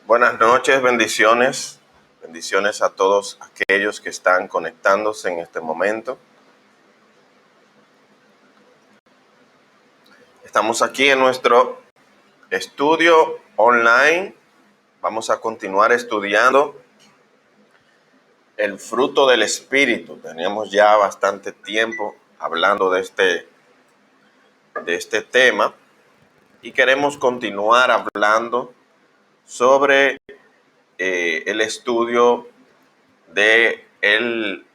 Buenas noches, bendiciones. Bendiciones a todos aquellos que están conectándose en este momento. Estamos aquí en nuestro estudio online. Vamos a continuar estudiando el fruto del Espíritu. Teníamos ya bastante tiempo hablando de este tema y queremos continuar hablando sobre el estudio de el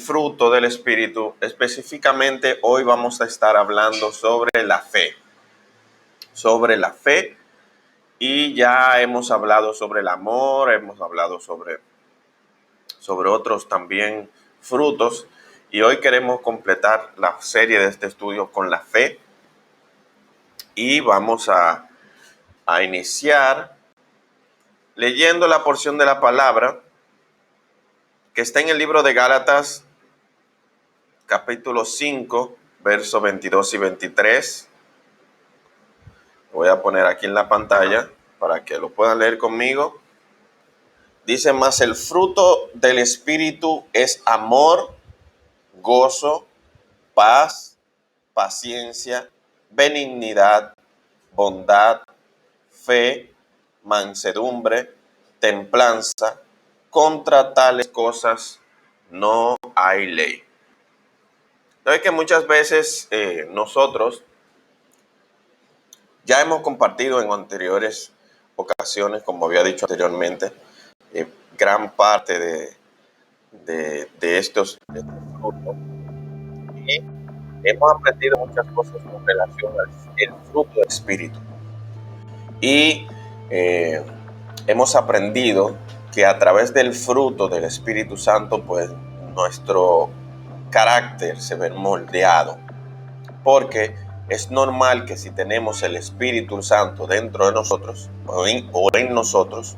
fruto del Espíritu. Específicamente hoy vamos a estar hablando sobre la fe. Y ya hemos hablado sobre el amor, hemos hablado sobre otros también frutos, y hoy queremos completar la serie de este estudio con la fe, y vamos a iniciar leyendo la porción de la palabra que está en el libro de Gálatas, capítulo 5, versos 22 y 23. Voy a poner aquí en la pantalla para que lo puedan leer conmigo. Dice: más el fruto del Espíritu es amor, gozo, paz, paciencia, benignidad, bondad, fe, mansedumbre, templanza. Contra tales cosas no hay ley. Entonces, que muchas veces nosotros ya hemos compartido en anteriores ocasiones, como había dicho anteriormente, gran parte de estos frutos. Y hemos aprendido muchas cosas con relación al fruto del Espíritu. Y hemos aprendido que a través del fruto del Espíritu Santo, pues nuestro carácter se ve moldeado. Porque es normal que si tenemos el Espíritu Santo dentro de nosotros o en nosotros,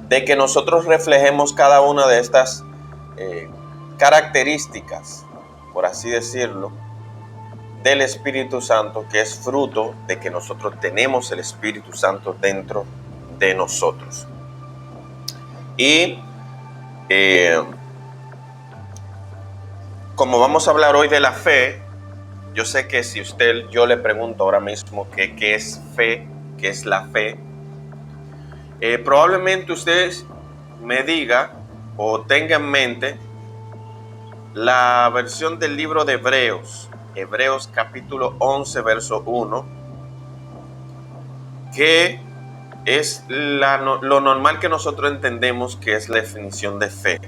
de que nosotros reflejemos cada una de estas características, por así decirlo, del Espíritu Santo, que es fruto de que nosotros tenemos el Espíritu Santo dentro de nosotros. Y como vamos a hablar hoy de la fe, yo sé que si yo le pregunto ahora mismo qué es fe, qué es la fe, probablemente usted me diga o tenga en mente la versión del libro de Hebreos capítulo 11, verso 1, que es lo normal que nosotros entendemos que es la definición de fe.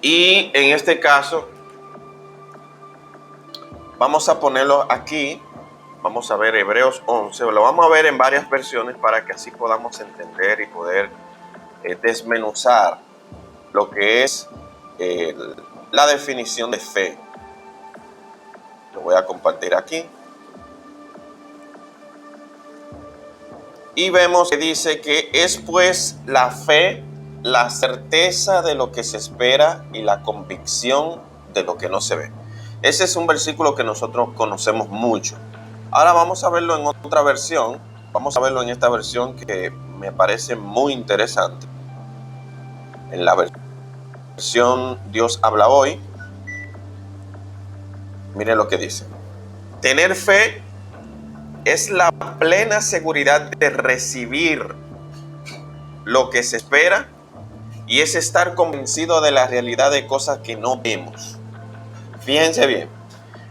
Y en este caso, vamos a ponerlo aquí. Vamos a ver Hebreos 11. Lo vamos a ver en varias versiones para que así podamos entender y poder desmenuzar lo que es la definición de fe. Lo voy a compartir aquí. Y vemos que dice que es pues la fe, la certeza de lo que se espera y la convicción de lo que no se ve. Ese es un versículo que nosotros conocemos mucho. Ahora vamos a verlo en otra versión. Vamos a verlo en esta versión que me parece muy interesante. En la versión Dios habla hoy. Miren lo que dice. Tener fe es la plena seguridad de recibir lo que se espera, y es estar convencido de la realidad de cosas que no vemos. Fíjense bien,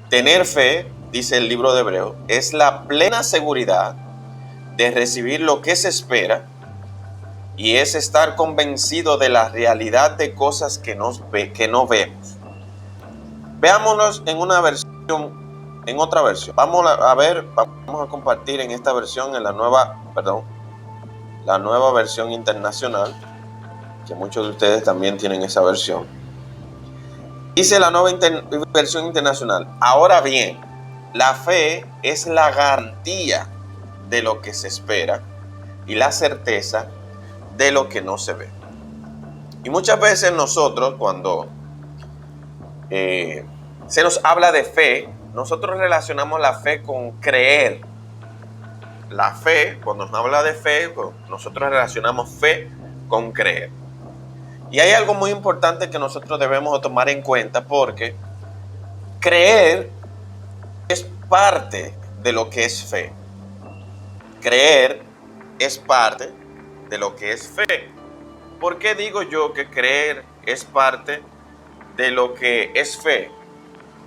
tener fe, dice el libro de Hebreos, es la plena seguridad de recibir lo que se espera, y es estar convencido de la realidad de cosas que no vemos. Veámonos en otra versión. Vamos a compartir en esta versión, en la nueva versión internacional, que muchos de ustedes también tienen esa versión. Dice la nueva versión internacional: ahora bien, la fe es la garantía de lo que se espera y la certeza de lo que no se ve. Y muchas veces nosotros, cuando se nos habla de fe, nosotros relacionamos la fe con creer. la fe, cuando nos habla de fe, pues, nosotros relacionamos fe con creer. Y hay algo muy importante que nosotros debemos tomar en cuenta, porque creer es parte de lo que es fe. Creer es parte de lo que es fe. ¿Por qué digo yo que creer es parte de lo que es fe?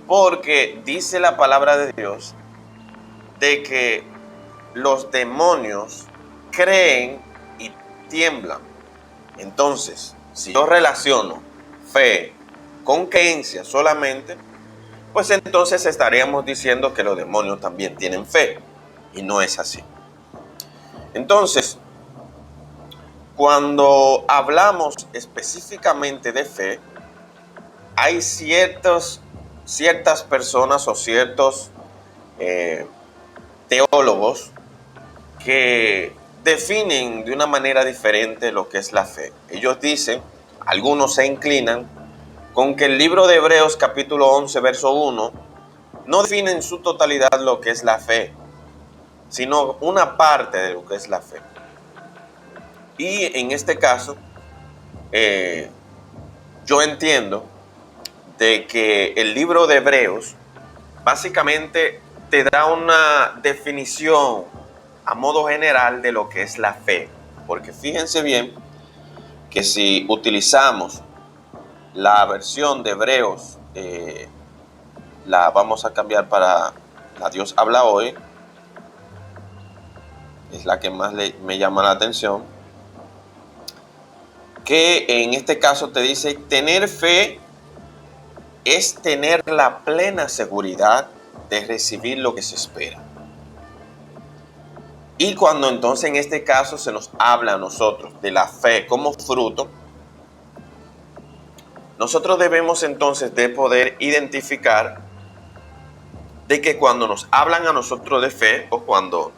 Porque dice la palabra de Dios de que los demonios creen y tiemblan. Entonces, si yo relaciono fe con creencia solamente, pues entonces estaríamos diciendo que los demonios también tienen fe. Y no es así. Entonces, cuando hablamos específicamente de fe, hay ciertas personas o ciertos teólogos que definen de una manera diferente lo que es la fe. Ellos dicen, algunos se inclinan con que el libro de Hebreos capítulo 11 verso 1 no define en su totalidad lo que es la fe, sino una parte de lo que es la fe. Y en este caso, yo entiendo de que el libro de Hebreos básicamente te da una definición a modo general de lo que es la fe. Porque fíjense bien que si utilizamos la versión de Hebreos, la vamos a cambiar para la Dios habla hoy, es la que más me llama la atención, que en este caso te dice, tener fe es tener la plena seguridad de recibir lo que se espera. Y cuando entonces en este caso se nos habla a nosotros de la fe como fruto, nosotros debemos entonces de poder identificar de que cuando nos hablan a nosotros de fe, o cuando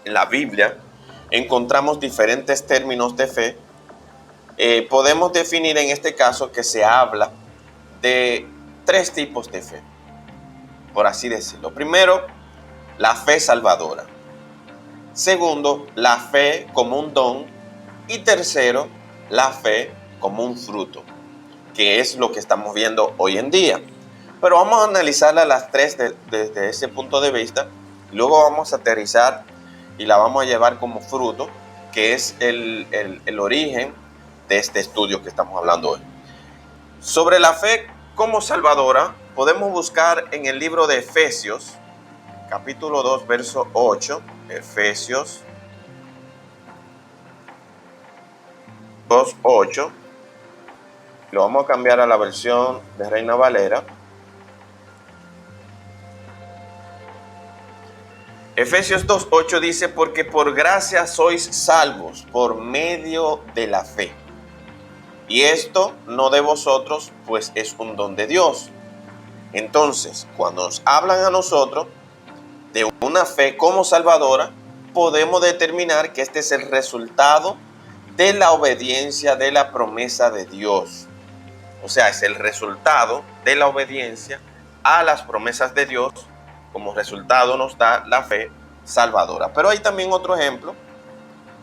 en la Biblia encontramos diferentes términos de fe, podemos definir en este caso que se habla de tres tipos de fe, por así decirlo. Primero, la fe salvadora. Segundo, la fe como un don. Y tercero, la fe como un fruto, que es lo que estamos viendo hoy en día. Pero vamos a analizarlas las tres desde ese punto de vista. Luego vamos a aterrizar y la vamos a llevar como fruto, que es el origen de este estudio que estamos hablando hoy. Sobre la fe como salvadora, podemos buscar en el libro de Efesios, capítulo 2, verso 8, Efesios 2, 8. Lo vamos a cambiar a la versión de Reina Valera. Efesios 2, 8 dice, porque por gracia sois salvos por medio de la fe. Y esto no de vosotros, pues es un don de Dios. Entonces, cuando nos hablan a nosotros de una fe como salvadora, podemos determinar que este es el resultado de la obediencia de la promesa de Dios. O sea, es el resultado de la obediencia a las promesas de Dios. Como resultado nos da la fe salvadora. Pero hay también otro ejemplo.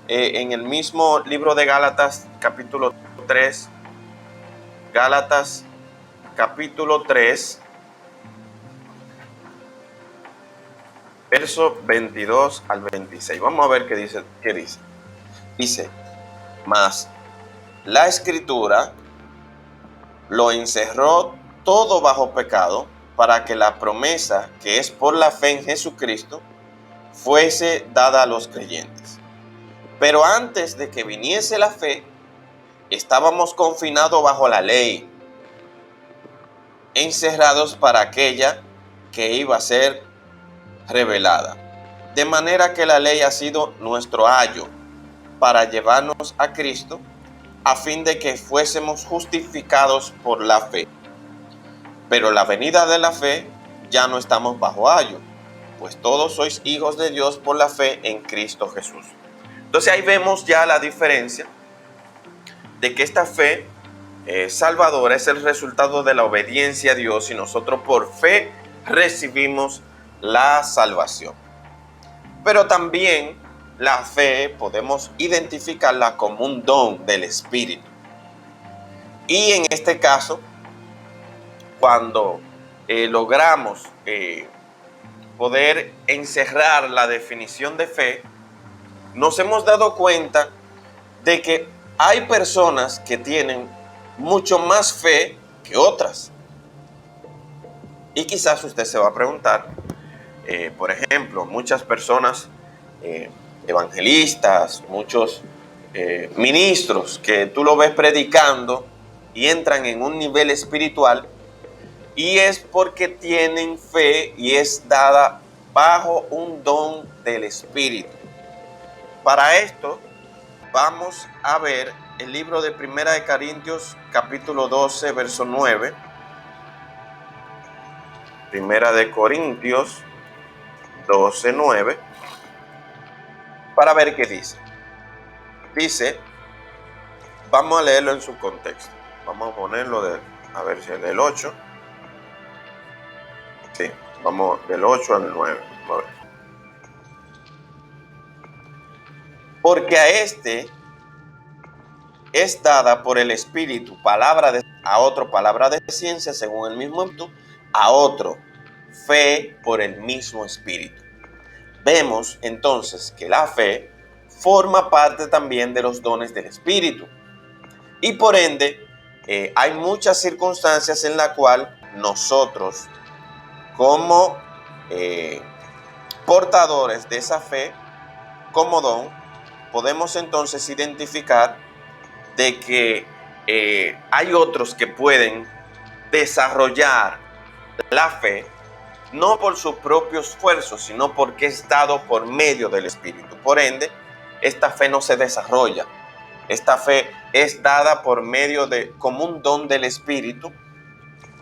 En el mismo libro de Gálatas, capítulo 3. Gálatas, capítulo 3. Verso 22 al 26. Vamos a ver qué dice. Dice, mas la Escritura lo encerró todo bajo pecado, para que la promesa que es por la fe en Jesucristo fuese dada a los creyentes. Pero antes de que viniese la fe, estábamos confinados bajo la ley, encerrados para aquella que iba a ser revelada. De manera que la ley ha sido nuestro ayo para llevarnos a Cristo, a fin de que fuésemos justificados por la fe. Pero la venida de la fe ya no estamos bajo ayo, pues todos sois hijos de Dios por la fe en Cristo Jesús. Entonces ahí vemos ya la diferencia de que esta fe salvadora es el resultado de la obediencia a Dios, y nosotros por fe recibimos la salvación. Pero también la fe podemos identificarla como un don del Espíritu. Y en este caso, cuando logramos poder encerrar la definición de fe, nos hemos dado cuenta de que hay personas que tienen mucho más fe que otras. Y quizás usted se va a preguntar, por ejemplo, muchas personas evangelistas, muchos ministros que tú lo ves predicando y entran en un nivel espiritual, y es porque tienen fe y es dada bajo un don del Espíritu. Para esto vamos a ver el libro de Primera de Corintios capítulo 12 verso 9. Primera de Corintios 12, 9, para ver qué dice. Dice, vamos a leerlo en su contexto. Vamos a ponerlo a ver si es del 8. Sí, vamos del 8 al 9. A ver. Porque a este es dada por el Espíritu a otro palabra de ciencia según el mismo Espíritu, a otro fe por el mismo Espíritu. Vemos entonces que la fe forma parte también de los dones del Espíritu. Y por ende, hay muchas circunstancias en las cuales nosotros, como portadores de esa fe, como don, podemos entonces identificar de que hay otros que pueden desarrollar la fe, no por su propio esfuerzo, sino porque es dado por medio del Espíritu. Por ende, esta fe no se desarrolla. Esta fe es dada por medio como un don del Espíritu,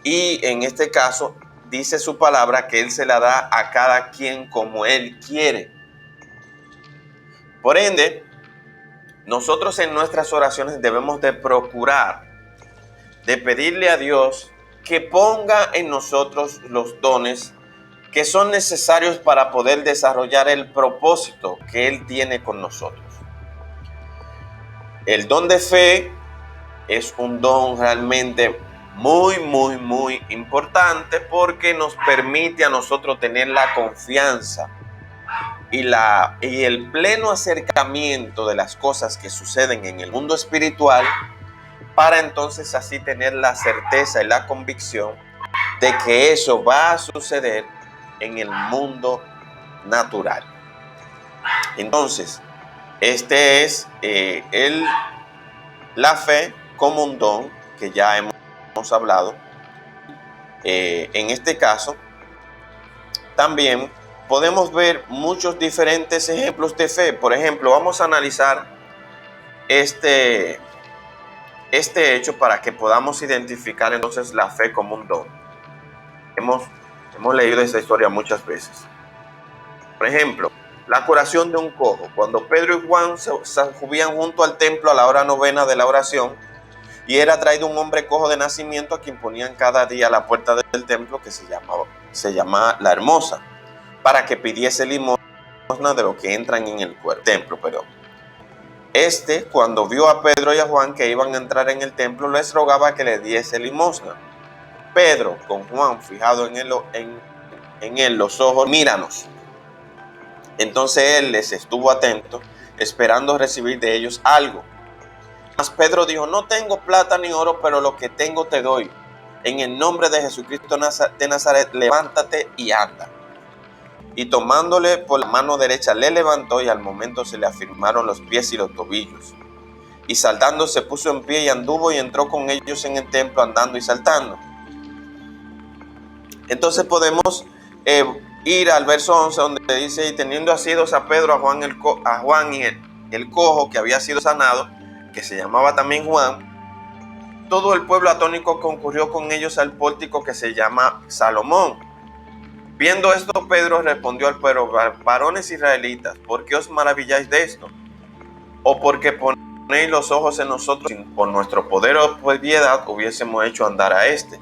y en este caso dice su palabra que Él se la da a cada quien como Él quiere. Por ende, nosotros en nuestras oraciones debemos de procurar, de pedirle a Dios que ponga en nosotros los dones que son necesarios para poder desarrollar el propósito que Él tiene con nosotros. El don de fe es un don realmente muy importante, porque nos permite a nosotros tener la confianza y el pleno acercamiento de las cosas que suceden en el mundo espiritual, para entonces así tener la certeza y la convicción de que eso va a suceder en el mundo natural. Entonces, este es la fe como un don, que ya hemos hablado. En este caso, también podemos ver muchos diferentes ejemplos de fe. Por ejemplo, vamos a analizar este hecho para que podamos identificar entonces la fe como un don. Hemos leído esta historia muchas veces. Por ejemplo, la curación de un cojo. Cuando Pedro y Juan se subían junto al templo a la hora novena de la oración, y era traído un hombre cojo de nacimiento, a quien ponían cada día a la puerta del templo, que se llama La Hermosa, para que pidiese limosna de lo que entran en el templo. Pero cuando vio a Pedro y a Juan que iban a entrar en el templo, les rogaba que le diese limosna. Pedro, con Juan fijado en él los ojos, míranos. Entonces él les estuvo atento, esperando recibir de ellos algo. Mas Pedro dijo, no tengo plata ni oro, pero lo que tengo te doy. En el nombre de Jesucristo de Nazaret, levántate y anda. Y tomándole por la mano derecha, le levantó, y al momento se le afirmaron los pies y los tobillos. Y saltando se puso en pie y anduvo, y entró con ellos en el templo, andando y saltando. Entonces podemos ir al verso 11, donde dice, y teniendo asidos a Pedro, a Juan y el cojo que había sido sanado, que se llamaba también Juan, todo el pueblo atónico concurrió con ellos al pórtico que se llama Salomón. Viendo esto, Pedro respondió al pueblo, varones israelitas, ¿por qué os maravilláis de esto? ¿O porque ponéis los ojos en nosotros? Por nuestro poder o por piedad hubiésemos hecho andar a este.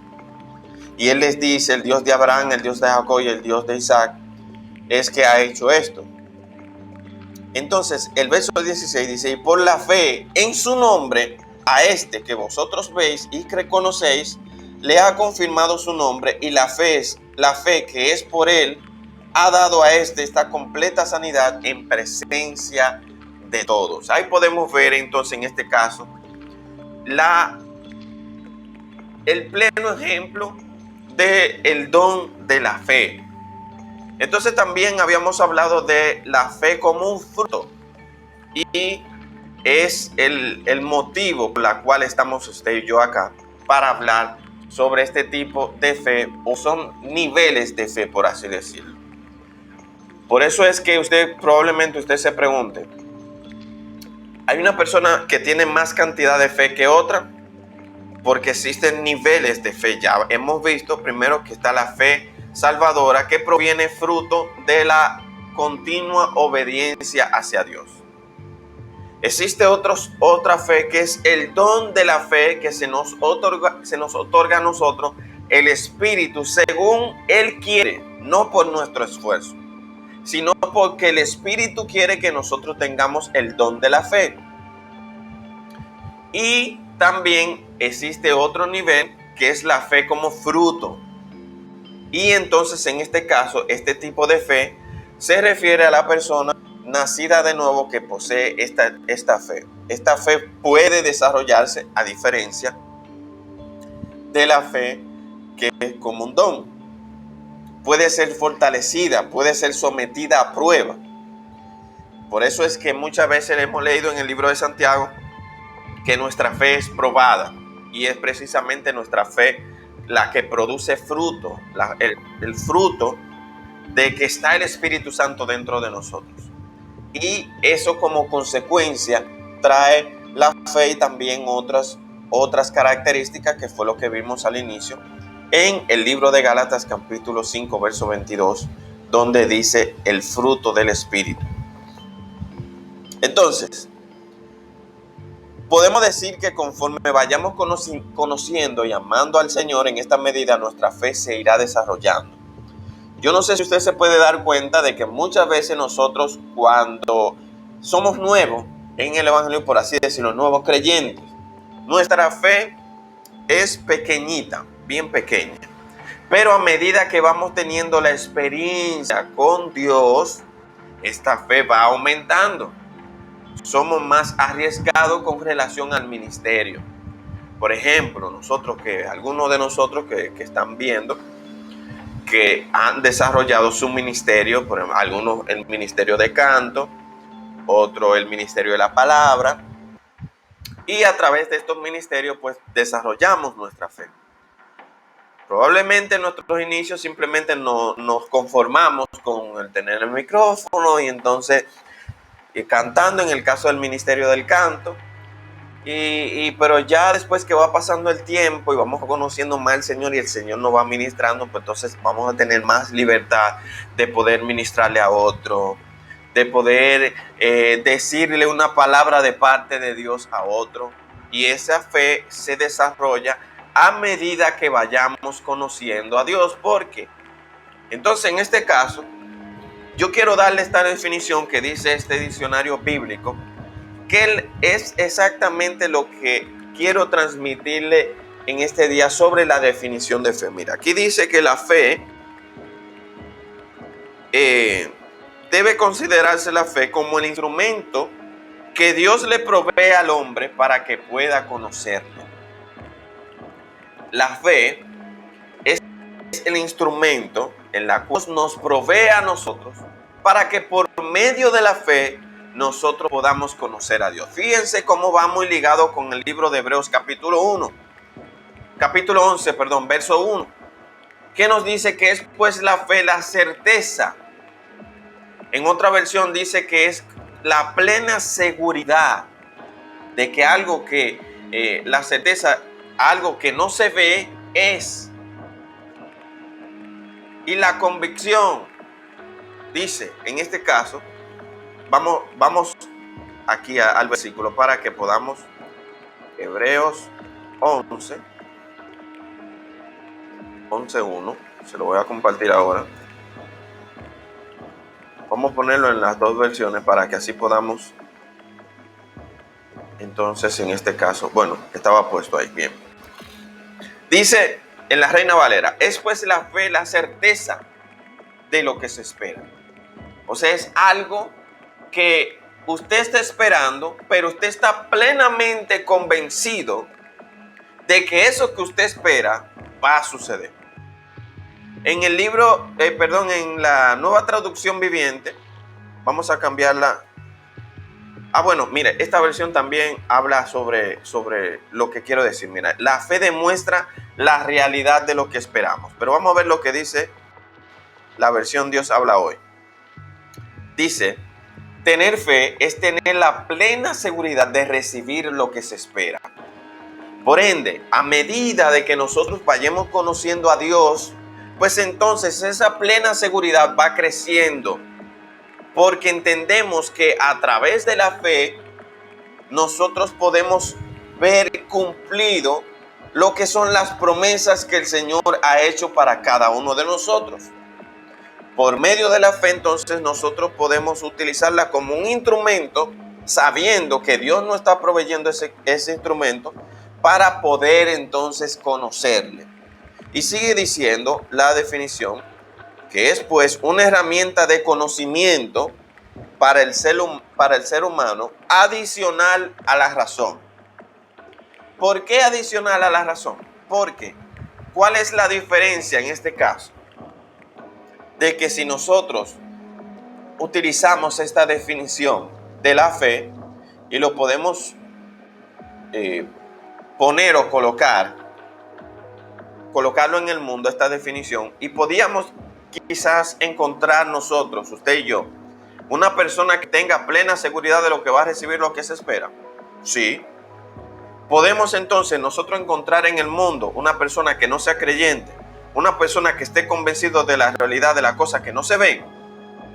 Y él les dice, el Dios de Abraham, el Dios de Jacob y el Dios de Isaac es que ha hecho esto. Entonces, el verso 16 dice, y por la fe en su nombre, a este que vosotros veis y que conocéis, le ha confirmado su nombre, y la fe que es por él, ha dado a este esta completa sanidad en presencia de todos. Ahí podemos ver entonces en este caso el pleno ejemplo del don de la fe. Entonces también habíamos hablado de la fe como un fruto, y es el motivo por el cual estamos usted y yo acá para hablar sobre este tipo de fe, o son niveles de fe, por así decirlo. Por eso es que probablemente usted se pregunte, ¿hay una persona que tiene más cantidad de fe que otra? Porque existen niveles de fe. Ya hemos visto primero que está la fe salvadora, que proviene fruto de la continua obediencia hacia Dios. Existe otra fe que es el don de la fe, que se nos otorga a nosotros el Espíritu según Él quiere, no por nuestro esfuerzo, sino porque el Espíritu quiere que nosotros tengamos el don de la fe. Y también existe otro nivel que es la fe como fruto. Y entonces en este caso, este tipo de fe se refiere a la persona nacida de nuevo que posee esta fe. Esta fe puede desarrollarse a diferencia de la fe que es como un don. Puede ser fortalecida, puede ser sometida a prueba. Por eso es que muchas veces hemos leído en el libro de Santiago que nuestra fe es probada, y es precisamente nuestra fe la que produce fruto, el fruto de que está el Espíritu Santo dentro de nosotros. Y eso como consecuencia trae la fe y también otras características, que fue lo que vimos al inicio en el libro de Gálatas capítulo 5 verso 22, donde dice el fruto del Espíritu. Entonces, podemos decir que conforme vayamos conociendo y amando al Señor, en esta medida nuestra fe se irá desarrollando. Yo no sé si usted se puede dar cuenta de que muchas veces nosotros, cuando somos nuevos en el Evangelio, por así decirlo, nuevos creyentes, nuestra fe es pequeñita, bien pequeña. Pero a medida que vamos teniendo la experiencia con Dios, esta fe va aumentando. Somos más arriesgados con relación al ministerio. Por ejemplo, algunos de nosotros que están viendo, que han desarrollado su ministerio, por ejemplo, algunos el ministerio de canto, otro el ministerio de la palabra, y a través de estos ministerios pues desarrollamos nuestra fe. Probablemente en nuestros inicios simplemente nos conformamos con el tener el micrófono y entonces cantando, en el caso del ministerio del canto. Pero ya después que va pasando el tiempo y vamos conociendo más al Señor y el Señor nos va ministrando, pues entonces vamos a tener más libertad de poder ministrarle a otro, de poder decirle una palabra de parte de Dios a otro. Y esa fe se desarrolla a medida que vayamos conociendo a Dios. Porque entonces en este caso yo quiero darle esta definición que dice este diccionario bíblico, que es exactamente lo que quiero transmitirle en este día sobre la definición de fe. Mira, aquí dice que la fe debe considerarse la fe como el instrumento que Dios le provee al hombre para que pueda conocerle. La fe es el instrumento en la cual nos provee a nosotros para que por medio de la fe nosotros podamos conocer a Dios. Fíjense cómo va muy ligado con el libro de Hebreos capítulo 11, verso 1, que nos dice que es pues la fe la certeza. En otra versión dice que es la plena seguridad de que la certeza, algo que no se ve es. Y la convicción, dice, en este caso, vamos aquí al versículo para que podamos, Hebreos 11:1, se lo voy a compartir ahora. Vamos a ponerlo en las dos versiones para que así podamos. Entonces, en este caso, bueno, estaba puesto ahí, bien. Dice en la Reina Valera, es pues la fe la certeza de lo que se espera. O sea, es algo que usted está esperando, pero usted está plenamente convencido de que eso que usted espera va a suceder. En el libro, en la Nueva Traducción Viviente, vamos a cambiarla. Bueno, mire, esta versión también habla sobre lo que quiero decir. Mira, la fe demuestra la realidad de lo que esperamos. Pero vamos a ver lo que dice la versión Dios habla hoy. Dice, tener fe es tener la plena seguridad de recibir lo que se espera. Por ende, a medida de que nosotros vayamos conociendo a Dios, pues entonces esa plena seguridad va creciendo. Porque entendemos que a través de la fe nosotros podemos ver cumplido lo que son las promesas que el Señor ha hecho para cada uno de nosotros. Por medio de la fe, entonces, nosotros podemos utilizarla como un instrumento, sabiendo que Dios nos está proveyendo ese instrumento para poder entonces conocerle. Y sigue diciendo la definición, que es pues una herramienta de conocimiento para el ser humano adicional a la razón. ¿Por qué adicional a la razón? Porque, ¿cuál es la diferencia en este caso? De que si nosotros utilizamos esta definición de la fe y lo podemos poner o colocarlo en el mundo, esta definición, y podíamos quizás encontrar nosotros, usted y yo, una persona que tenga plena seguridad de lo que va a recibir, lo que se espera. Sí. Podemos entonces nosotros encontrar en el mundo una persona que no sea creyente, una persona que esté convencido de la realidad de las cosas que no se ven.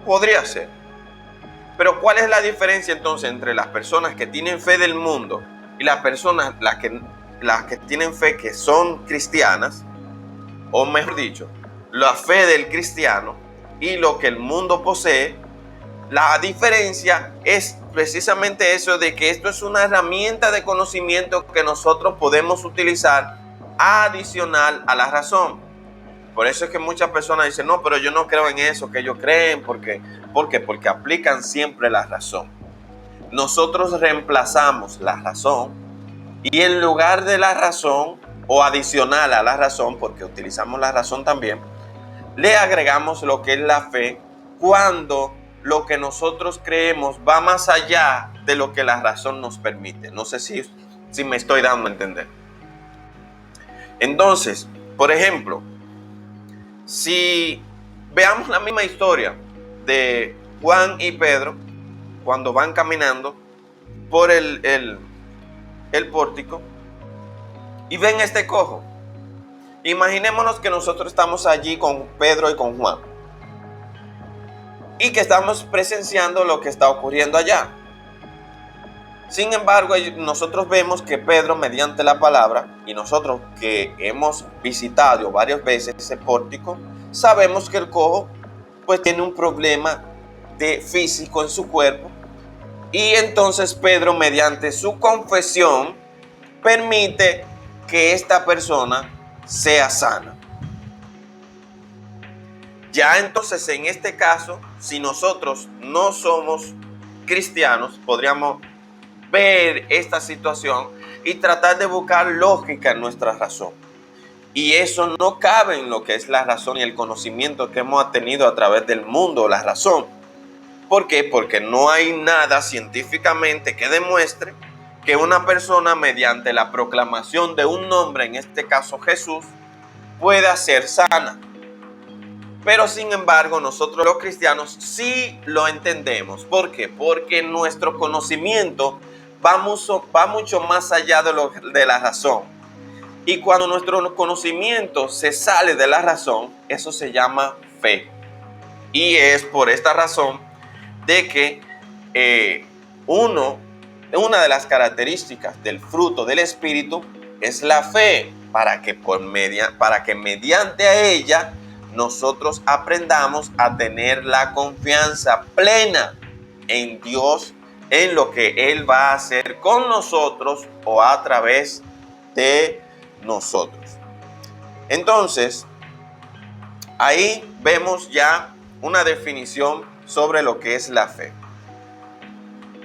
Podría ser. Pero ¿cuál es la diferencia entonces entre las personas que tienen fe del mundo y las personas las que tienen fe que son cristianas? O mejor dicho, la fe del cristiano y lo que el mundo posee. La diferencia es precisamente eso, de que esto es una herramienta de conocimiento que nosotros podemos utilizar adicional a la razón. Por eso es que muchas personas dicen, no, pero yo no creo en eso que ellos creen. ¿Por qué? Porque aplican siempre la razón. Nosotros reemplazamos la razón y en lugar de la razón o adicional a la razón, porque utilizamos la razón también, le agregamos lo que es la fe cuando lo que nosotros creemos va más allá de lo que la razón nos permite. No sé si me estoy dando a entender. Entonces, por ejemplo, si veamos la misma historia de Juan y Pedro cuando van caminando por el pórtico y ven este cojo. Imaginémonos que nosotros estamos allí con Pedro y con Juan y que estamos presenciando lo que está ocurriendo allá. Sin embargo, nosotros vemos que Pedro, mediante la palabra, y nosotros que hemos visitado varias veces ese pórtico, sabemos que el cojo pues tiene un problema físico en su cuerpo, y entonces Pedro, mediante su confesión, permite que esta persona sea sana. Ya entonces, en este caso, si nosotros no somos cristianos, podríamos ver esta situación y tratar de buscar lógica en nuestra razón. Y eso no cabe en lo que es la razón y el conocimiento que hemos tenido a través del mundo, la razón. ¿Por qué? Porque no hay nada científicamente que demuestre que una persona, mediante la proclamación de un nombre, en este caso Jesús, pueda ser sana. Pero sin embargo, nosotros los cristianos sí lo entendemos. ¿Por qué? Porque nuestro conocimiento va mucho más allá de la razón. Y cuando nuestro conocimiento se sale de la razón, eso se llama fe. Y es por esta razón de que una de las características del fruto del Espíritu es la fe, para que mediante a ella nosotros aprendamos a tener la confianza plena en Dios, en lo que Él va a hacer con nosotros o a través de nosotros. Entonces, ahí vemos ya una definición sobre lo que es la fe.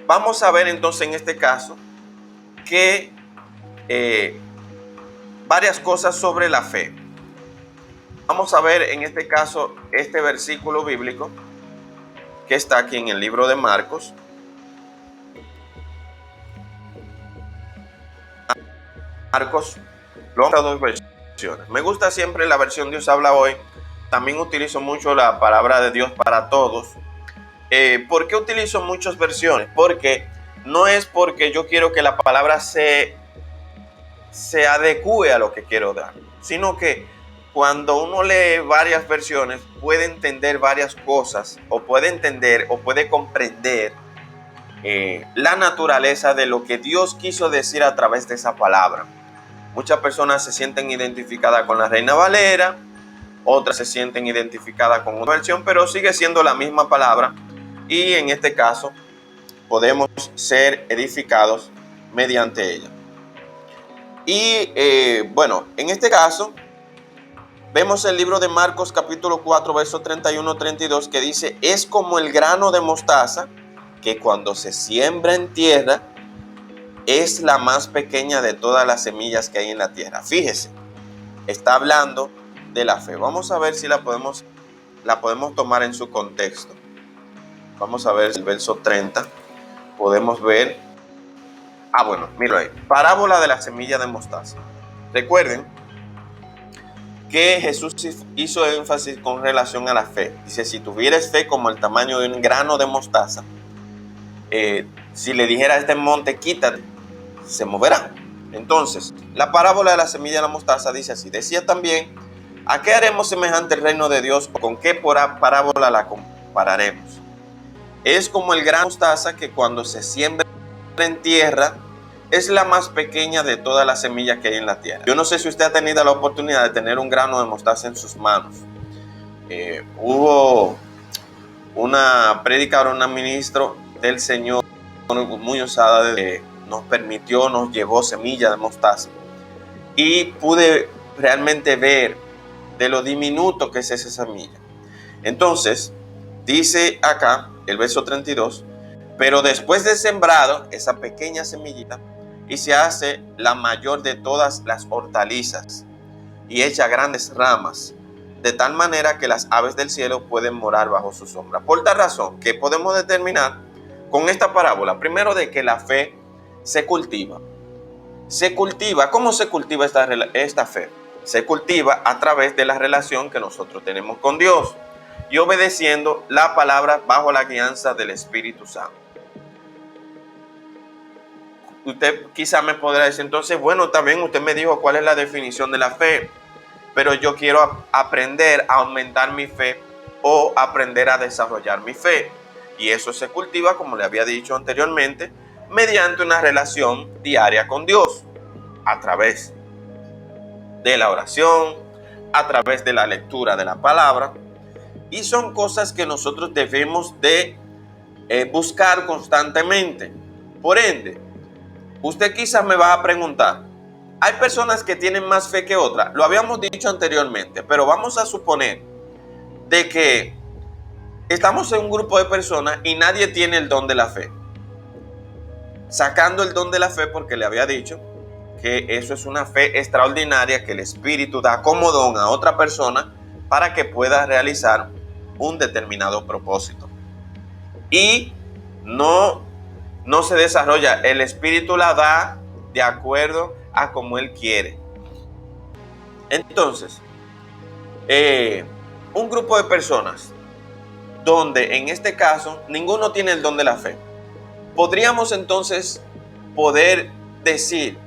Vamos a ver entonces en este caso que varias cosas sobre la fe. Vamos a ver en este caso este versículo bíblico que está aquí en el libro de Marcos. Marcos, lo vamos a dos versiones. Me gusta siempre la versión Dios habla hoy. También utilizo mucho la palabra de Dios para todos. ¿Por qué utilizo muchas versiones? Porque no es porque yo quiero que la palabra se adecue a lo que quiero dar, sino que cuando uno lee varias versiones puede entender varias cosas o puede entender o puede comprender la naturaleza de lo que Dios quiso decir a través de esa palabra. Muchas personas se sienten identificadas con la Reina Valera, otras se sienten identificadas con una versión, pero sigue siendo la misma palabra y en este caso podemos ser edificados mediante ella. Y bueno, en este caso vemos el libro de Marcos capítulo 4 versos 31-32 que dice: es como el grano de mostaza que cuando se siembra en tierra es la más pequeña de todas las semillas que hay en la tierra. Fíjese, está hablando de la fe. Vamos a ver si la podemos tomar en su contexto. Vamos a ver el verso 30. Podemos ver. Bueno, mira ahí. Parábola de la semilla de mostaza. Recuerden que Jesús hizo énfasis con relación a la fe. Dice: si tuvieres fe como el tamaño de un grano de mostaza, si le dijera a este monte, quítate, se moverá. Entonces, la parábola de la semilla de la mostaza dice así: decía también, ¿a qué haremos semejante el reino de Dios? ¿O con qué parábola la compararemos? Es como el grano de mostaza que cuando se siembra en tierra es la más pequeña de todas las semillas que hay en la tierra. Yo no sé si usted ha tenido la oportunidad de tener un grano de mostaza en sus manos. Hubo una predicadora, una ministro del Señor muy usada, nos llevó semilla de mostaza y pude realmente ver de lo diminuto que es esa semilla. Entonces dice acá el verso 32: pero después de sembrado esa pequeña semillita y se hace la mayor de todas las hortalizas y echa grandes ramas, de tal manera que las aves del cielo pueden morar bajo su sombra. Por tal razón que podemos determinar con esta parábola, primero, de que la fe se cultiva. Se cultiva. ¿Cómo se cultiva esta fe? Se cultiva a través de la relación que nosotros tenemos con Dios y obedeciendo la palabra bajo la guianza del Espíritu Santo. Usted quizá me podrá decir, entonces, bueno, también usted me dijo cuál es la definición de la fe, pero yo quiero aprender a aumentar mi fe o aprender a desarrollar mi fe. Y eso se cultiva, como le había dicho anteriormente, mediante una relación diaria con Dios, a través de la oración, a través de la lectura de la palabra. Y son cosas que nosotros debemos de buscar constantemente. Por ende, usted quizás me va a preguntar, ¿hay personas que tienen más fe que otras? Lo habíamos dicho anteriormente, pero vamos a suponer de que estamos en un grupo de personas y nadie tiene el don de la fe. Sacando el don de la fe, porque le había dicho que eso es una fe extraordinaria que el Espíritu da como don a otra persona para que pueda realizar un determinado propósito. Y no se desarrolla, el Espíritu la da de acuerdo a como Él quiere. Entonces, un grupo de personas donde en este caso ninguno tiene el don de la fe, ¿podríamos entonces poder decir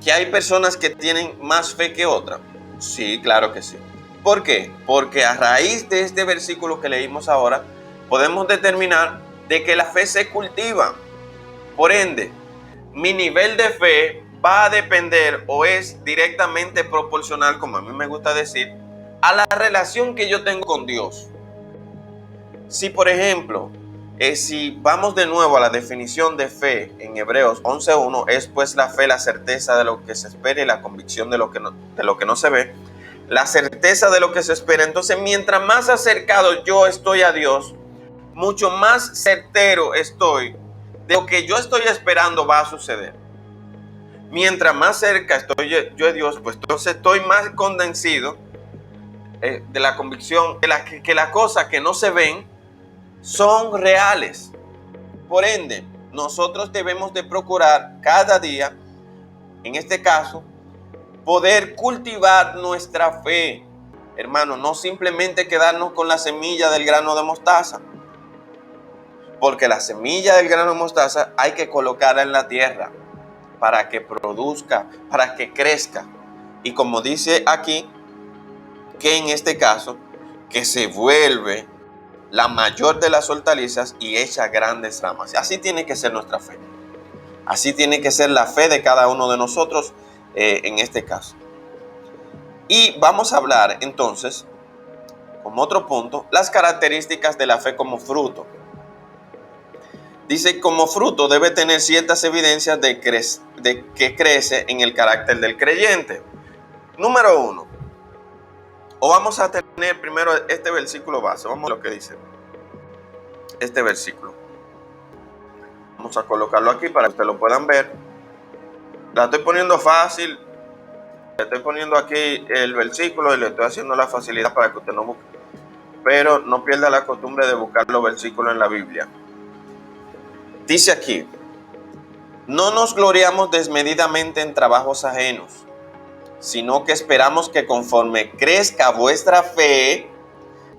que hay personas que tienen más fe que otras? Sí, claro que sí. ¿Por qué? Porque a raíz de este versículo que leímos ahora, podemos determinar de que la fe se cultiva. Por ende, mi nivel de fe va a depender o es directamente proporcional, como a mí me gusta decir, a la relación que yo tengo con Dios. Si, por ejemplo, si vamos de nuevo a la definición de fe en Hebreos 11:1, es pues la fe, la certeza de lo que se espera y la convicción de lo que no se ve. La certeza de lo que se espera. Entonces, mientras más acercado yo estoy a Dios, mucho más certero estoy de lo que yo estoy esperando va a suceder. Mientras más cerca estoy yo de Dios, pues entonces estoy más convencido de la convicción que las cosas que no se ven son reales. Por ende, nosotros debemos de procurar cada día, en este caso, poder cultivar nuestra fe. Hermano, no simplemente quedarnos con la semilla del grano de mostaza. Porque la semilla del grano de mostaza hay que colocarla en la tierra para que produzca, para que crezca. Y como dice aquí, que en este caso, que se vuelve la mayor de las hortalizas y echa grandes ramas. Así tiene que ser nuestra fe. Así tiene que ser la fe de cada uno de nosotros en este caso. Y vamos a hablar entonces, como otro punto, las características de la fe como fruto. Dice, como fruto debe tener ciertas evidencias de que crece en el carácter del creyente. Número 1. O vamos a tener primero este versículo base. Vamos a lo que dice este versículo. Vamos a colocarlo aquí para que ustedes lo puedan ver. La estoy poniendo fácil. Le estoy poniendo aquí el versículo y le estoy haciendo la facilidad para que usted no busque. Pero no pierda la costumbre de buscar los versículos en la Biblia. Dice aquí, no nos gloriamos desmedidamente en trabajos ajenos, sino que esperamos que conforme crezca vuestra fe,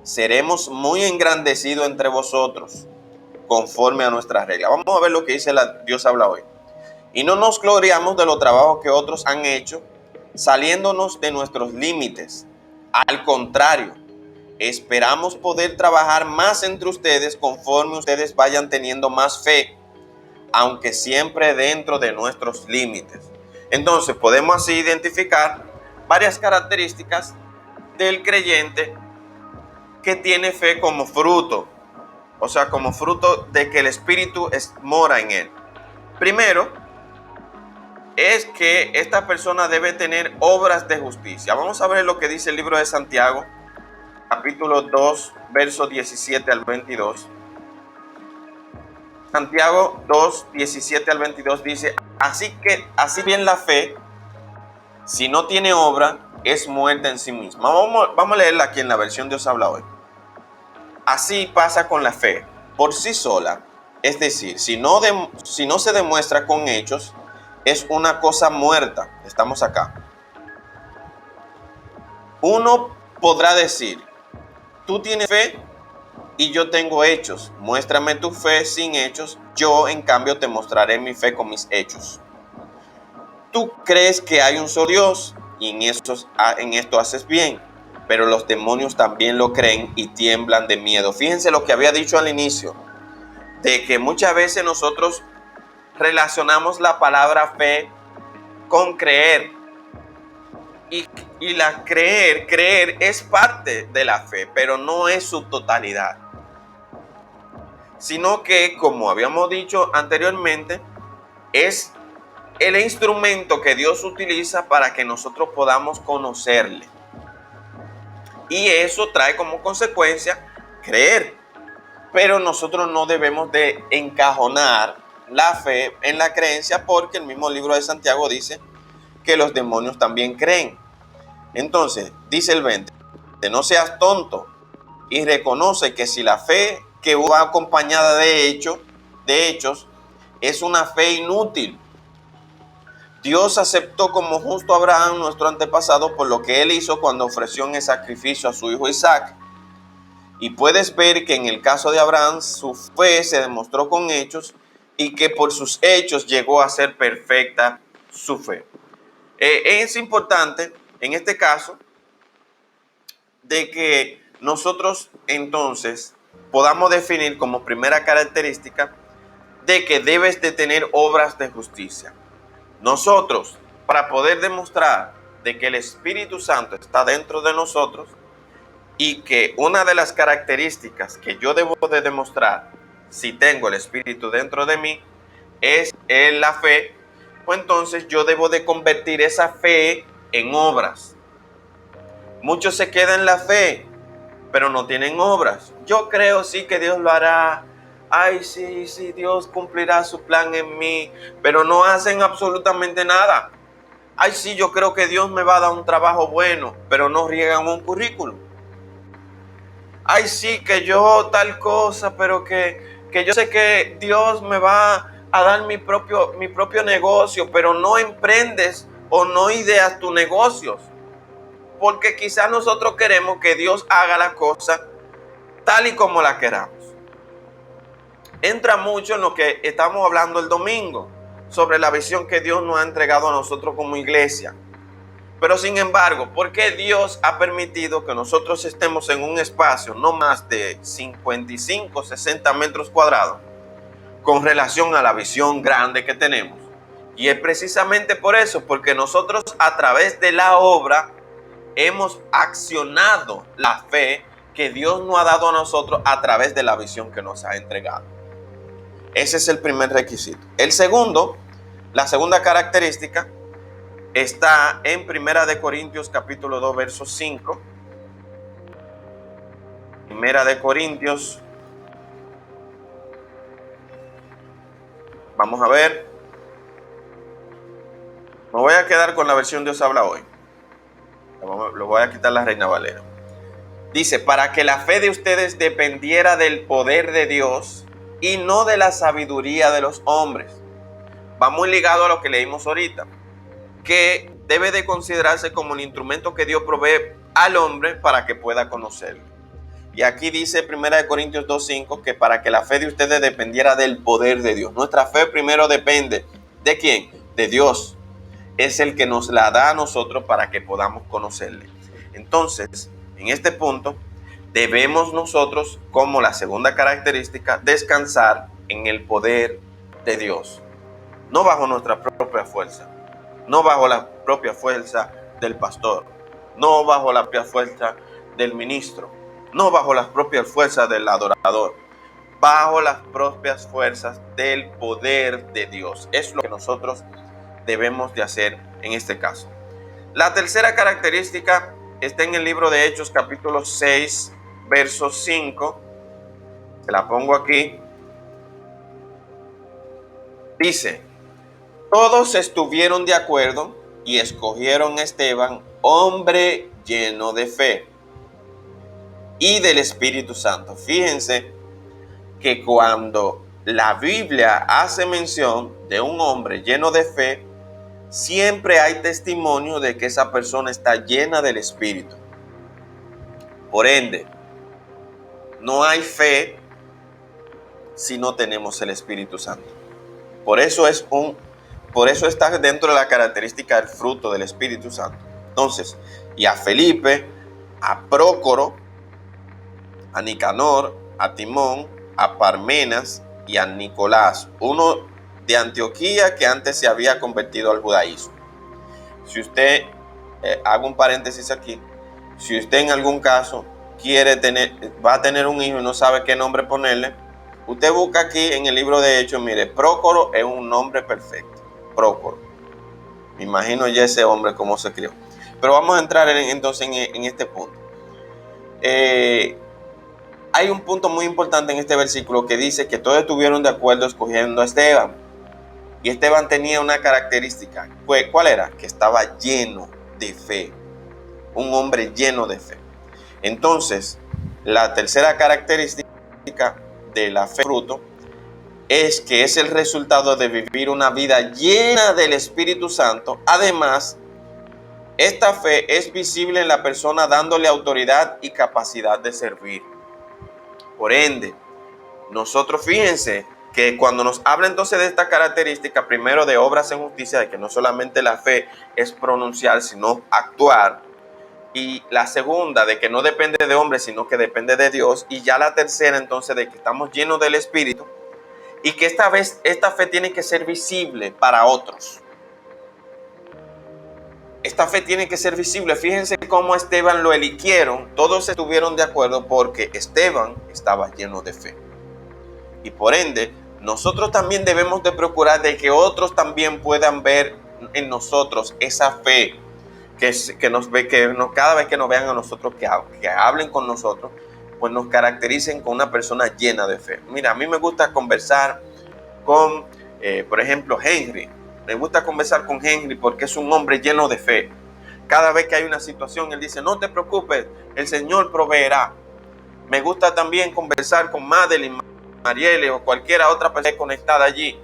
seremos muy engrandecidos entre vosotros, conforme a nuestras reglas. Vamos a ver lo que dice Dios habla hoy. Y no nos gloriamos de los trabajos que otros han hecho, saliéndonos de nuestros límites. Al contrario, esperamos poder trabajar más entre ustedes conforme ustedes vayan teniendo más fe, aunque siempre dentro de nuestros límites. Entonces podemos así identificar varias características del creyente que tiene fe como fruto, o sea, como fruto de que el Espíritu mora en él. Primero, es que esta persona debe tener obras de justicia. Vamos a ver lo que dice el libro de Santiago, capítulo 2, versos 17 al 22. Santiago 2, 17 al 22 dice, así bien la fe, si no tiene obra, es muerta en sí misma. Vamos a leerla aquí en la versión Dios habla hoy. Así pasa con la fe, por sí sola, es decir, si no se demuestra con hechos, es una cosa muerta. Estamos acá. Uno podrá decir, tú tienes fe y yo tengo hechos. Muéstrame tu fe sin hechos. Yo, en cambio, te mostraré mi fe con mis hechos. Tú crees que hay un solo Dios y en esto haces bien, pero los demonios también lo creen y tiemblan de miedo. Fíjense lo que había dicho al inicio, de que muchas veces nosotros relacionamos la palabra fe con creer. Y la creer es parte de la fe, pero no es su totalidad. Sino que, como habíamos dicho anteriormente, es el instrumento que Dios utiliza para que nosotros podamos conocerle. Y eso trae como consecuencia creer. Pero nosotros no debemos de encajonar la fe en la creencia, porque el mismo libro de Santiago dice que los demonios también creen. Entonces, dice el 20, no seas tonto y reconoce que si la fe que va acompañada de hechos, es una fe inútil. Dios aceptó como justo a Abraham, nuestro antepasado, por lo que él hizo cuando ofreció en el sacrificio a su hijo Isaac. Y puedes ver que en el caso de Abraham, su fe se demostró con hechos y que por sus hechos llegó a ser perfecta su fe. Es importante, en este caso, de que nosotros entonces podamos definir como primera característica de que debes de tener obras de justicia. Nosotros, para poder demostrar de que el Espíritu Santo está dentro de nosotros, y que una de las características que yo debo de demostrar si tengo el Espíritu dentro de mí es la fe, pues entonces yo debo de convertir esa fe en obras. Muchos se quedan en la fe, pero no tienen obras. Yo creo sí que Dios lo hará. Ay, sí, sí, Dios cumplirá su plan en mí, pero no hacen absolutamente nada. Ay, sí, yo creo que Dios me va a dar un trabajo bueno, pero no riegan un currículum. Ay, sí, que yo tal cosa, pero que yo sé que Dios me va a dar mi propio negocio, pero no emprendes o no ideas tus negocios. Porque quizás nosotros queremos que Dios haga las cosas tal y como la queramos. Entra mucho en lo que estamos hablando el domingo, sobre la visión que Dios nos ha entregado a nosotros como iglesia. Pero sin embargo, ¿por qué Dios ha permitido que nosotros estemos en un espacio no más de 55, 60 metros cuadrados con relación a la visión grande que tenemos? Y es precisamente por eso, porque nosotros a través de la obra hemos accionado la fe que Dios nos ha dado a nosotros a través de la visión que nos ha entregado. Ese es el primer requisito. El segundo, la segunda característica está en Primera de Corintios capítulo 2 verso 5. Primera de Corintios, vamos a ver. Me voy a quedar con la versión Dios habla hoy. Lo voy a quitar la Reina Valera. Dice, para que la fe de ustedes dependiera del poder de Dios y no de la sabiduría de los hombres. Va muy ligado a lo que leímos ahorita, que debe de considerarse como el instrumento que Dios provee al hombre para que pueda conocerlo. Y aquí dice 1 Corintios 2:5 que para que la fe de ustedes dependiera del poder de Dios. Nuestra fe primero depende ¿de quién? De Dios. Es el que nos la da a nosotros para que podamos conocerle. Entonces, en este punto, debemos nosotros, como la segunda característica, descansar en el poder de Dios. No bajo nuestra propia fuerza, no bajo la propia fuerza del pastor, no bajo la propia fuerza del ministro, no bajo las propias fuerzas del adorador, bajo las propias fuerzas del poder de Dios. Es lo que nosotros debemos de hacer en este caso. La tercera característica está en el libro de Hechos capítulo 6, verso 5. Se la pongo aquí. Dice, todos estuvieron de acuerdo y escogieron a Esteban, hombre lleno de fe y del Espíritu Santo. Fíjense que cuando la Biblia hace mención de un hombre lleno de fe, siempre hay testimonio de que esa persona está llena del Espíritu. Por ende, no hay fe si no tenemos el Espíritu Santo. Por eso está dentro de la característica del fruto del Espíritu Santo. Entonces, y a Felipe, a Prócoro, a Nicanor, a Timón, a Parmenas y a Nicolás, uno de Antioquía que antes se había convertido al judaísmo. Si usted, hago un paréntesis aquí, si usted en algún caso va a tener un hijo y no sabe qué nombre ponerle, usted busca aquí en el libro de Hechos, mire, Prócoro es un nombre perfecto, Prócoro. Me imagino ya ese hombre cómo se crió. Pero vamos a entrar entonces en este punto. Hay un punto muy importante en este versículo que dice que todos estuvieron de acuerdo escogiendo a Esteban. Y Esteban tenía una característica. ¿Cuál era? Que estaba lleno de fe. Un hombre lleno de fe. Entonces, la tercera característica de la fe fruto es que es el resultado de vivir una vida llena del Espíritu Santo. Además, esta fe es visible en la persona dándole autoridad y capacidad de servir. Por ende, nosotros fíjense que cuando nos habla entonces de esta característica, primero de obras en justicia, de que no solamente la fe es pronunciar, sino actuar, y la segunda de que no depende de hombres, sino que depende de Dios, y ya la tercera entonces de que estamos llenos del Espíritu, y que esta vez esta fe tiene que ser visible para otros. esta fe tiene que ser visible. Fíjense cómo a Esteban lo eligieron. Todos estuvieron de acuerdo porque Esteban estaba lleno de fe. Y por ende, nosotros también debemos de procurar de que otros también puedan ver en nosotros esa fe cada vez que nos vean a nosotros, que hablen con nosotros, pues nos caractericen con una persona llena de fe. Mira, a mí me gusta conversar con, por ejemplo, Henry. Me gusta conversar con Henry porque es un hombre lleno de fe. Cada vez que hay una situación, él dice, no te preocupes, el Señor proveerá. Me gusta también conversar con Madeline, Marielle o cualquiera otra persona conectada allí,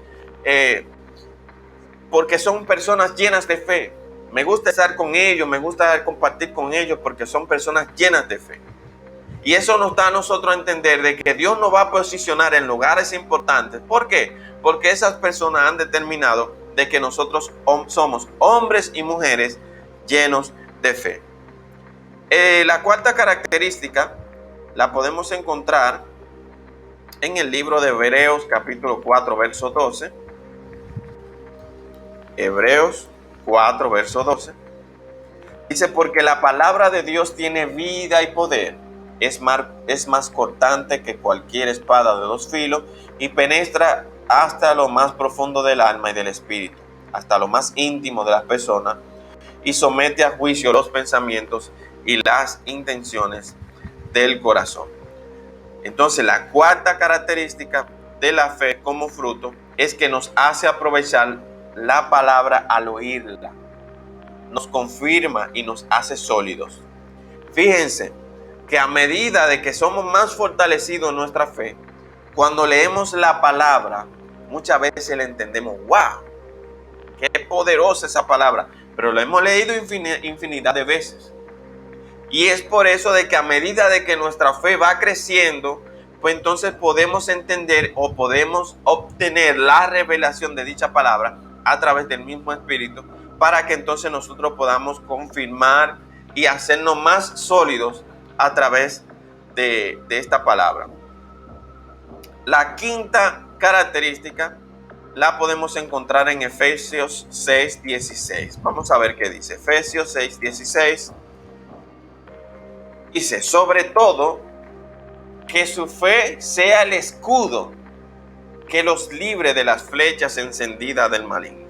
porque son personas llenas de fe. Me gusta estar con ellos, me gusta compartir con ellos porque son personas llenas de fe. Y eso nos da a nosotros a entender de que Dios nos va a posicionar en lugares importantes. ¿Por qué? Porque esas personas han determinado de que nosotros somos hombres y mujeres llenos de fe. La cuarta característica la podemos encontrar en el libro de Hebreos capítulo 4, verso 12. Hebreos 4, verso 12. Dice, porque la palabra de Dios tiene vida y poder. Es más cortante que cualquier espada de dos filos y penetra hasta lo más profundo del alma y del espíritu, hasta lo más íntimo de las personas, y somete a juicio los pensamientos y las intenciones del corazón. Entonces, la cuarta característica de la fe como fruto es que nos hace aprovechar la palabra al oírla. Nos confirma y nos hace sólidos. Fíjense que a medida de que somos más fortalecidos en nuestra fe, cuando leemos la palabra, muchas veces le entendemos, wow, qué poderosa esa palabra, pero lo hemos leído infinidad de veces. Y es por eso de que a medida de que nuestra fe va creciendo, pues entonces podemos entender o podemos obtener la revelación de dicha palabra a través del mismo Espíritu, para que entonces nosotros podamos confirmar y hacernos más sólidos a través de esta palabra. La quinta característica la podemos encontrar en Efesios 6:16. Vamos a ver qué dice. Efesios 6:16. Dice, sobre todo, que su fe sea el escudo que los libre de las flechas encendidas del maligno.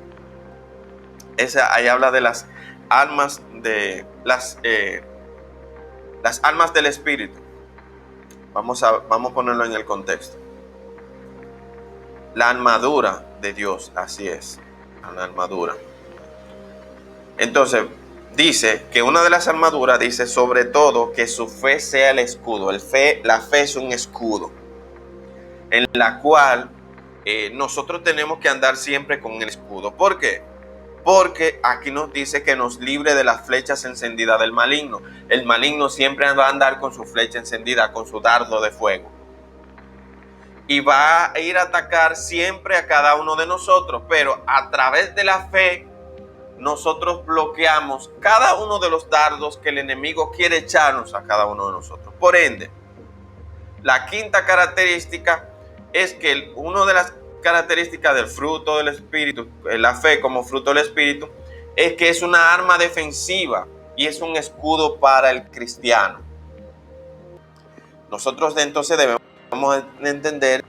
Ahí habla de las armas las armas del Espíritu. Vamos a ponerlo en el contexto. La armadura de Dios, así es, la armadura. Entonces, dice que una de las armaduras dice, sobre todo, que su fe sea el escudo. La fe es un escudo en la cual nosotros tenemos que andar siempre con el escudo. ¿Por qué? Porque aquí nos dice que nos libre de las flechas encendidas del maligno. El maligno siempre va a andar con su flecha encendida, con su dardo de fuego. Y va a ir a atacar siempre a cada uno de nosotros. Pero a través de la fe, nosotros bloqueamos cada uno de los dardos que el enemigo quiere echarnos a cada uno de nosotros. Por ende, la quinta característica es que una de las características del fruto del Espíritu, la fe como fruto del Espíritu, es que es una arma defensiva y es un escudo para el cristiano. Nosotros entonces debemos entender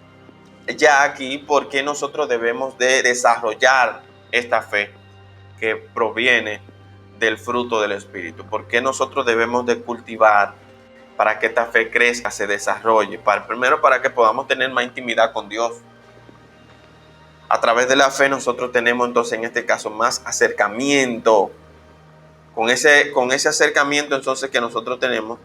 ya aquí por qué nosotros debemos de desarrollar esta fe que proviene del fruto del Espíritu. ¿Por qué nosotros debemos de cultivar para que esta fe crezca, se desarrolle? Primero, para que podamos tener más intimidad con Dios. A través de la fe nosotros tenemos entonces en este caso más acercamiento. Con ese acercamiento entonces que nosotros tenemos,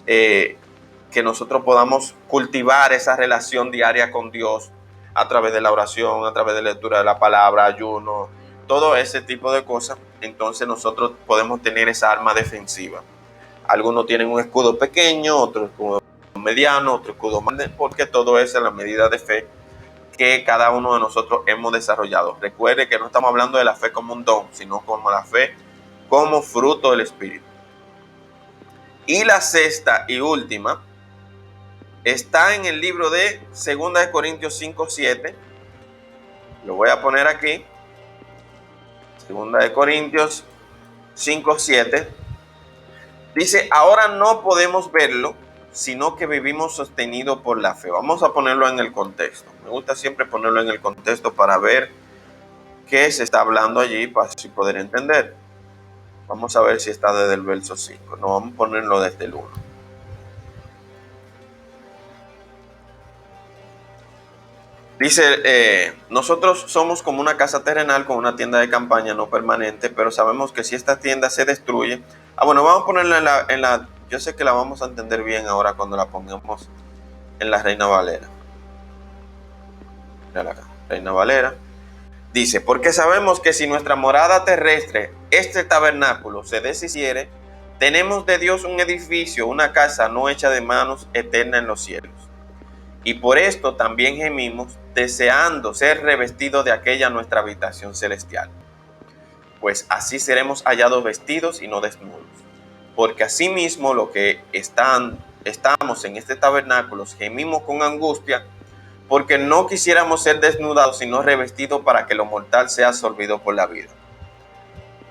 que nosotros podamos cultivar esa relación diaria con Dios a través de la oración, a través de la lectura de la palabra, ayuno, todo ese tipo de cosas. Entonces nosotros podemos tener esa arma defensiva. Algunos tienen un escudo pequeño, otro escudo mediano, otro escudo más grande, porque todo es en la medida de fe que cada uno de nosotros hemos desarrollado. Recuerde que no estamos hablando de la fe como un don, sino como la fe como fruto del Espíritu. Y la sexta y última está en el libro de 2 Corintios 5:7. Lo voy a poner aquí. 2 Corintios 5:7, dice, ahora no podemos verlo, sino que vivimos sostenidos por la fe. Vamos a ponerlo en el contexto. Me gusta siempre ponerlo en el contexto para ver qué se está hablando allí, para así poder entender. Vamos a ver si está desde el verso 5. No, vamos a ponerlo desde el 1. Dice, nosotros somos como una casa terrenal con una tienda de campaña no permanente, pero sabemos que si esta tienda se destruye, bueno, vamos a ponerla yo sé que la vamos a entender bien ahora cuando la pongamos en la Reina Valera. Reina Valera. Dice, porque sabemos que si nuestra morada terrestre, este tabernáculo, se deshiciere, tenemos de Dios un edificio, una casa no hecha de manos, eterna en los cielos. Y por esto también gemimos, deseando ser revestidos de aquella nuestra habitación celestial. Pues así seremos hallados vestidos y no desnudos. Porque asimismo lo que estamos en este tabernáculo, gemimos con angustia, porque no quisiéramos ser desnudados, sino revestidos para que lo mortal sea absorbido por la vida.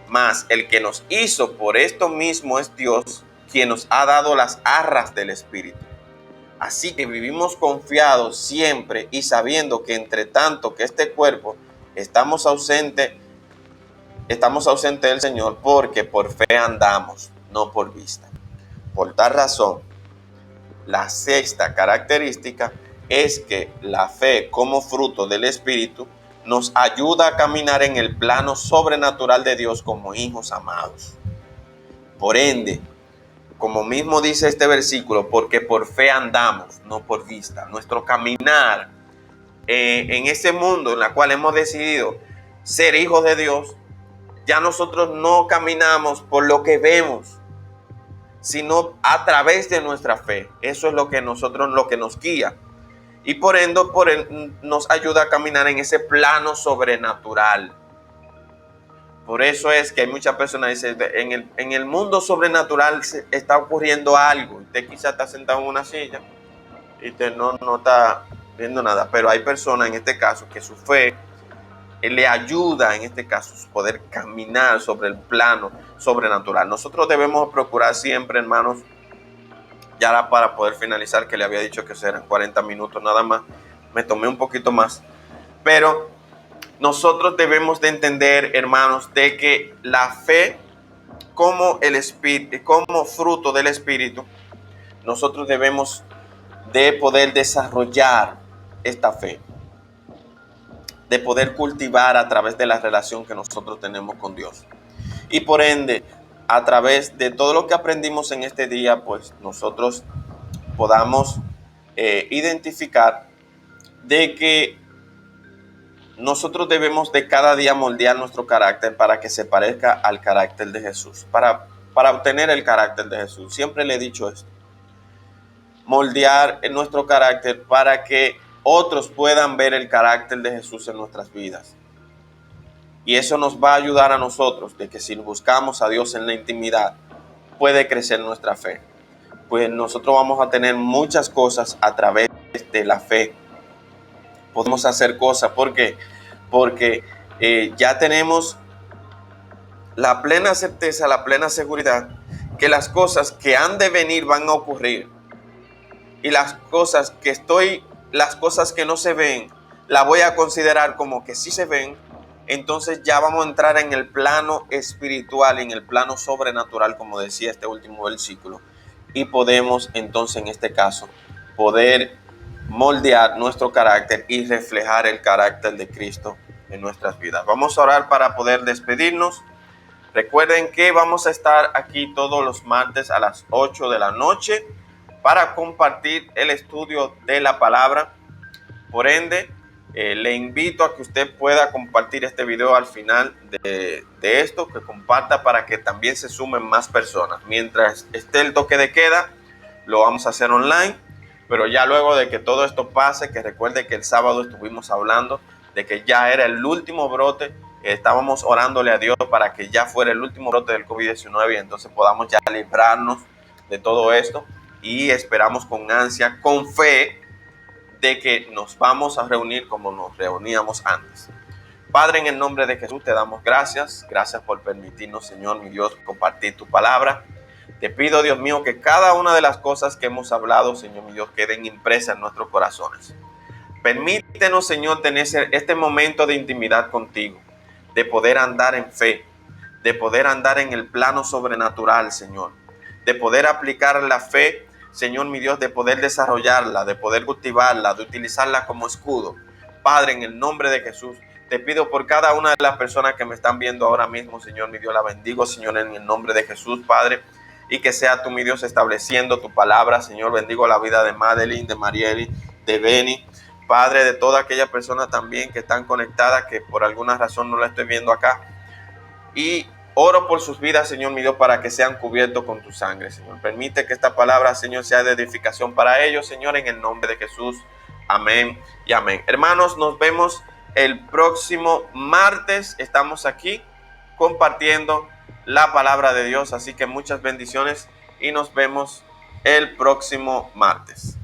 Mas el que nos hizo por esto mismo es Dios, quien nos ha dado las arras del Espíritu. Así que vivimos confiados siempre y sabiendo que entre tanto que este cuerpo estamos ausentes del Señor, porque por fe andamos, no por vista. Por tal razón, la sexta característica es que la fe como fruto del Espíritu nos ayuda a caminar en el plano sobrenatural de Dios como hijos amados. Por ende, como mismo dice este versículo, porque por fe andamos, no por vista. Nuestro caminar en este mundo en el cual hemos decidido ser hijos de Dios, ya nosotros no caminamos por lo que vemos, sino a través de nuestra fe. Eso es lo que nos guía. Y por ende nos ayuda a caminar en ese plano sobrenatural. Por eso es que hay muchas personas que dicen, en el mundo sobrenatural está ocurriendo algo. Usted quizá está sentado en una silla y usted no está viendo nada. Pero hay personas en este caso que su fe le ayuda, en este caso, a poder caminar sobre el plano sobrenatural. Nosotros debemos procurar siempre, hermanos, ya para poder finalizar, que le había dicho que serán 40 minutos nada más. Me tomé un poquito más. Pero nosotros debemos de entender, hermanos, de que la fe como el espíritu, como fruto del Espíritu, nosotros debemos de poder desarrollar esta fe, de poder cultivar a través de la relación que nosotros tenemos con Dios. Y por ende, a través de todo lo que aprendimos en este día, pues nosotros podamos identificar de que nosotros debemos de cada día moldear nuestro carácter para que se parezca al carácter de Jesús, para obtener el carácter de Jesús. Siempre le he dicho esto, moldear nuestro carácter para que otros puedan ver el carácter de Jesús en nuestras vidas. Y eso nos va a ayudar a nosotros, de que si buscamos a Dios en la intimidad, puede crecer nuestra fe. Pues nosotros vamos a tener muchas cosas a través de la fe. Podemos hacer cosas porque ya tenemos la plena certeza, la plena seguridad que las cosas que han de venir van a ocurrir. Y las cosas que no se ven, las voy a considerar como que sí se ven. Entonces ya vamos a entrar en el plano espiritual, en el plano sobrenatural, como decía este último versículo. Y podemos entonces en este caso poder moldear nuestro carácter y reflejar el carácter de Cristo en nuestras vidas. Vamos a orar para poder despedirnos. Recuerden que vamos a estar aquí todos los martes a las 8 de la noche para compartir el estudio de la palabra. Por ende, le invito a que usted pueda compartir este video al final de esto, que comparta para que también se sumen más personas. Mientras esté el toque de queda, lo vamos a hacer online, pero ya luego de que todo esto pase, que recuerde que el sábado estuvimos hablando de que ya era el último brote, estábamos orándole a Dios para que ya fuera el último brote del COVID-19 y entonces podamos ya librarnos de todo esto, y esperamos con ansia, con fe, de que nos vamos a reunir como nos reuníamos antes. Padre, en el nombre de Jesús te damos gracias. Gracias por permitirnos, Señor, mi Dios, compartir tu palabra. Te pido, Dios mío, que cada una de las cosas que hemos hablado, Señor, mi Dios, queden impresas en nuestros corazones. Permítenos, Señor, tener este momento de intimidad contigo, de poder andar en fe, de poder andar en el plano sobrenatural, Señor, de poder aplicar la fe, Señor, mi Dios, de poder desarrollarla, de poder cultivarla, de utilizarla como escudo. Padre, en el nombre de Jesús, te pido por cada una de las personas que me están viendo ahora mismo, Señor, mi Dios, la bendigo, Señor, en el nombre de Jesús, Padre, y que sea tú, mi Dios, estableciendo tu palabra, Señor. Bendigo la vida de Madeline, de Marieli, de Benny, Padre, de toda aquella persona también que están conectadas, que por alguna razón no la estoy viendo acá. Y oro por sus vidas, Señor, mi Dios, para que sean cubiertos con tu sangre, Señor. Permite que esta palabra, Señor, sea de edificación para ellos, Señor, en el nombre de Jesús. Amén y amén. Hermanos, nos vemos el próximo martes. Estamos aquí compartiendo la palabra de Dios. Así que muchas bendiciones y nos vemos el próximo martes.